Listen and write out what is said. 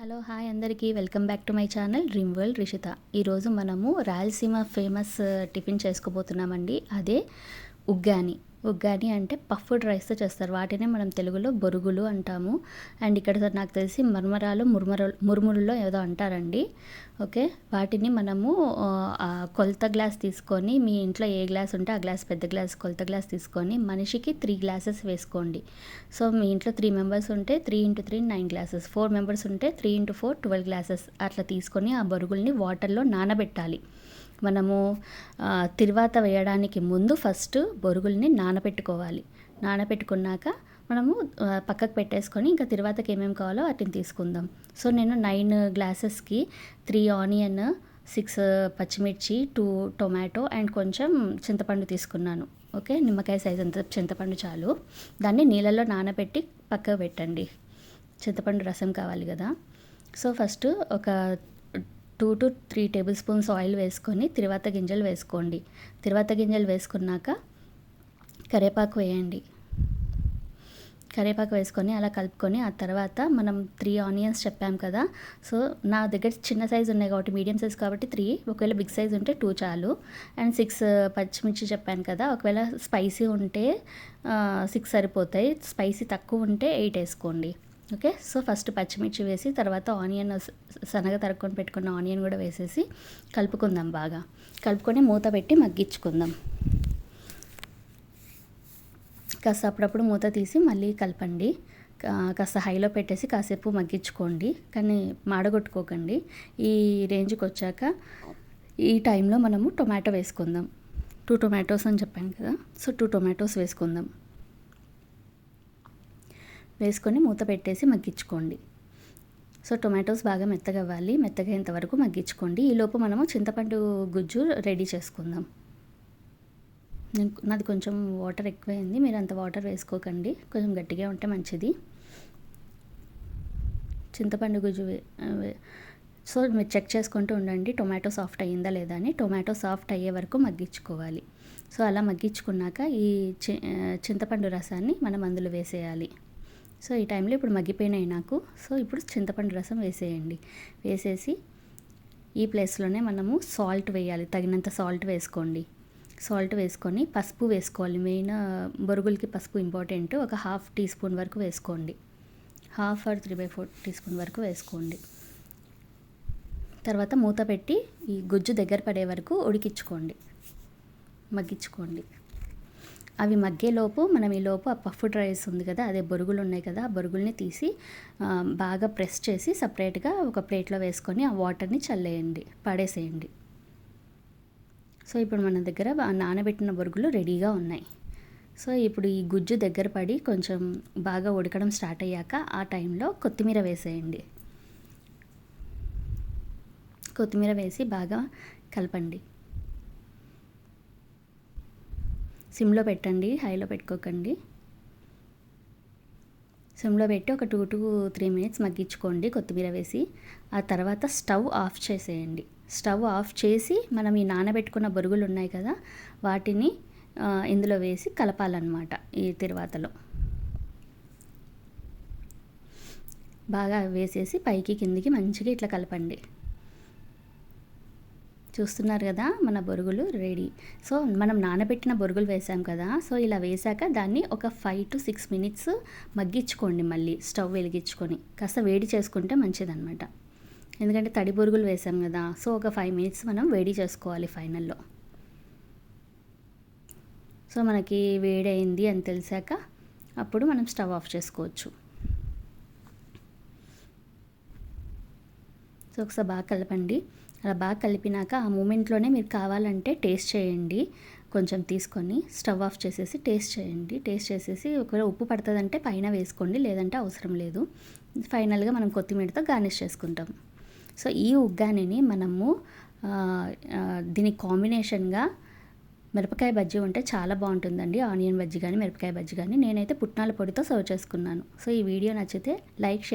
Hello hi అందరికీ welcome back to my channel dream world Rishitha. ఈరోజు మనము రాయలసీమ ఫేమస్ టిఫిన్ చేసుకోబోతున్నామండి. అదే ఉగ్గాని. ఉగ్గాని అంటే పఫ్డ్ రైస్తో చేస్తారు. వాటినే మనం తెలుగులో బొరుగులు అంటాము. అండ్ ఇక్కడ నాకు తెలిసి మర్మరాలు మురుమురులో ఏదో అంటారండి. ఓకే, వాటిని మనము కొలత గ్లాస్ తీసుకొని, మీ ఇంట్లో ఏ గ్లాస్ ఉంటే ఆ గ్లాస్, పెద్ద గ్లాస్ కొలత గ్లాస్ తీసుకొని మనిషికి 3 గ్లాసెస్ వేసుకోండి. సో మీ ఇంట్లో 3 మెంబర్స్ ఉంటే 3 × 3 9 గ్లాసెస్, 4 మెంబర్స్ ఉంటే 3 × 4 12 గ్లాసెస్ అట్లా తీసుకొని ఆ బొరుగుల్ని వాటర్లో నానబెట్టాలి. మనము తిరువాత వేయడానికి ముందు ఫస్ట్ బొరుగుల్ని నానబెట్టుకోవాలి. నానబెట్టుకున్నాక మనము పక్కకు పెట్టేసుకొని ఇంకా తిరువాతకి ఏమేమి కావాలో వాటిని తీసుకుందాం. సో నేను 9 గ్లాసెస్కి 3 ఆనియన్, 6 పచ్చిమిర్చి, 2 టొమాటో అండ్ కొంచెం చింతపండు తీసుకున్నాను. ఓకే, నిమ్మకాయ సైజ్ అంత చింతపండు చాలు. దాన్ని నీళ్ళల్లో నానబెట్టి పక్కకు పెట్టండి. చింతపండు రసం కావాలి కదా. సో ఫస్ట్ ఒక 2 to 3 టేబుల్ స్పూన్స్ ఆయిల్ వేసుకొని తిరువాత గింజలు వేసుకోండి. తిరువాత గింజలు వేసుకున్నాక కరివేపాకు వేయండి. కరివేపాకు వేసుకొని అలా కలుపుకొని ఆ తర్వాత మనం 3 ఆనియన్స్ చెప్పాం కదా. సో నా దగ్గర చిన్న సైజు ఉన్నాయి కాబట్టి, మీడియం సైజ్ కాబట్టి 3, ఒకవేళ బిగ్ సైజ్ ఉంటే 2 చాలు. అండ్ 6 పచ్చిమిర్చి చెప్పాను కదా, ఒకవేళ స్పైసీ ఉంటే 6 సరిపోతాయి, స్పైసీ తక్కువ ఉంటే 8 వేసుకోండి. ఓకే, సో ఫస్ట్ పచ్చిమిర్చి వేసి తర్వాత ఆనియన్, సన్నగా తరుక్కొని పెట్టుకున్న ఆనియన్ కూడా వేసేసి కలుపుకుందాం. బాగా కలుపుకొని మూత పెట్టి మగ్గించుకుందాం. కాస్త అప్పుడప్పుడు మూత తీసి మళ్ళీ కలపండి. కాస్త హైలో పెట్టేసి కాసేపు మగ్గించుకోండి, కానీ మాడగొట్టుకోకండి. ఈ రేంజ్కి వచ్చాక ఈ టైంలో మనము టొమాటో వేసుకుందాం. 2 టొమాటోస్ అని చెప్పాను కదా, సో 2 టొమాటోస్ వేసుకుందాం. వేసుకొని మూత పెట్టేసి మగ్గించుకోండి. సో టొమాటోస్ బాగా మెత్తగా అవ్వాలి, మెత్తగా అయ్యేంత వరకు మగ్గించుకోండి. ఈలోపు మనము చింతపండు గుజ్జు రెడీ చేసుకుందాం. నాది కొంచెం వాటర్ ఎక్కువైంది, మీరు అంత వాటర్ వేసుకోకండి, కొంచెం గట్టిగా ఉంటే మంచిది. చింతపండు గుజ్జు సో మీరు చెక్ చేసుకుంటూ ఉండండి టొమాటో సాఫ్ట్ అయ్యిందా లేదా అని. టొమాటో సాఫ్ట్ అయ్యే వరకు మగ్గించుకోవాలి. సో అలా మగ్గించుకున్నాక ఈ చింతపండు రసాన్ని మనం అందులో వేసేయాలి. సో ఈ టైంలో ఇప్పుడు మగ్గిపోయినాయి నాకు. సో ఇప్పుడు చింతపండు రసం వేసేయండి. వేసేసి ఈ ప్లేస్లోనే మనము సాల్ట్ వేయాలి, తగినంత సాల్ట్ వేసుకోండి. సాల్ట్ వేసుకొని పసుపు వేసుకోవాలి. మెయిన్ బొరుగులకి పసుపు ఇంపార్టెంట్. ఒక 1/2 టీ స్పూన్ వరకు వేసుకోండి. 1/2 or 3/4 టీ స్పూన్ వరకు వేసుకోండి. తర్వాత మూత పెట్టి ఈ గుజ్జు దగ్గర పడే వరకు ఉడికించుకోండి, మగ్గించుకోండి. అవి మగ్గేలోపు మనం ఈలోపు ఆ పఫ్డ్ రైస్ ఉంది కదా, అదే బొరుగులు ఉన్నాయి కదా, ఆ బొరుగుల్ని తీసి బాగా ప్రెస్ చేసి సపరేట్గా ఒక ప్లేట్లో వేసుకొని ఆ వాటర్ని చల్లేయండి, పడేసేయండి. సో ఇప్పుడు మన దగ్గర నానబెట్టిన బొరుగులు రెడీగా ఉన్నాయి. సో ఇప్పుడు ఈ గుజ్జు దగ్గర పడి కొంచెం బాగా ఉడకడం స్టార్ట్ అయ్యాక ఆ టైంలో కొత్తిమీర వేసేయండి. కొత్తిమీర వేసి బాగా కలపండి. సిమ్లో పెట్టండి, హైలో పెట్టుకోకండి. సిమ్లో పెట్టి ఒక 2 to 3 మినిట్స్ మగ్గించుకోండి కొత్తిమీర వేసి. ఆ తర్వాత స్టవ్ ఆఫ్ చేసేయండి. స్టవ్ ఆఫ్ చేసి మనం ఈ నానబెట్టుకున్న బొరుగులు ఉన్నాయి కదా, వాటిని ఇందులో వేసి కలపాలన్నమాట. ఈ తిరువాతలో బాగా వేసేసి పైకి కిందికి మంచిగా ఇట్లా కలపండి. చూస్తున్నారు కదా, మన బొరుగులు రెడీ. సో మనం నానబెట్టిన బొరుగులు వేసాం కదా, సో ఇలా వేసాక దాన్ని ఒక 5 to 6 మినిట్స్ మగ్గించుకోండి. మళ్ళీ స్టవ్ వెలిగించుకొని కాస్త వేడి చేసుకుంటే మంచిదన్నమాట. ఎందుకంటే తడి బొరుగులు వేసాం కదా, సో ఒక 5 మినిట్స్ మనం వేడి చేసుకోవాలి ఫైనల్లో. సో మనకి వేడైంది అని తెలిసాక అప్పుడు మనం స్టవ్ ఆఫ్ చేసుకోవచ్చు. సో ఒకసారి బాగా కలపండి. అలా బాగా కలిపినాక ఆ మూమెంట్లోనే మీరు కావాలంటే టేస్ట్ చేయండి. కొంచెం తీసుకొని స్టవ్ ఆఫ్ చేసేసి టేస్ట్ చేయండి. టేస్ట్ చేసేసి ఒకవేళ ఉప్పు పడుతుందంటే పైన వేసుకోండి, లేదంటే అవసరం లేదు. ఫైనల్గా మనం కొత్తిమీరతో గార్నిష్ చేసుకుంటాం. సో ఈ ఉగ్గానిని మనము దీనికి కాంబినేషన్గా మిరపకాయ బజ్జీ ఉంటే చాలా బాగుంటుందండి. ఆనియన్ బజ్జీ కానీ మిరపకాయ బజ్జీ కానీ. నేనైతే పుట్నాల పొడితో సర్వ్ చేసుకున్నాను. సో ఈ వీడియో నచ్చితే లైక్, షేర్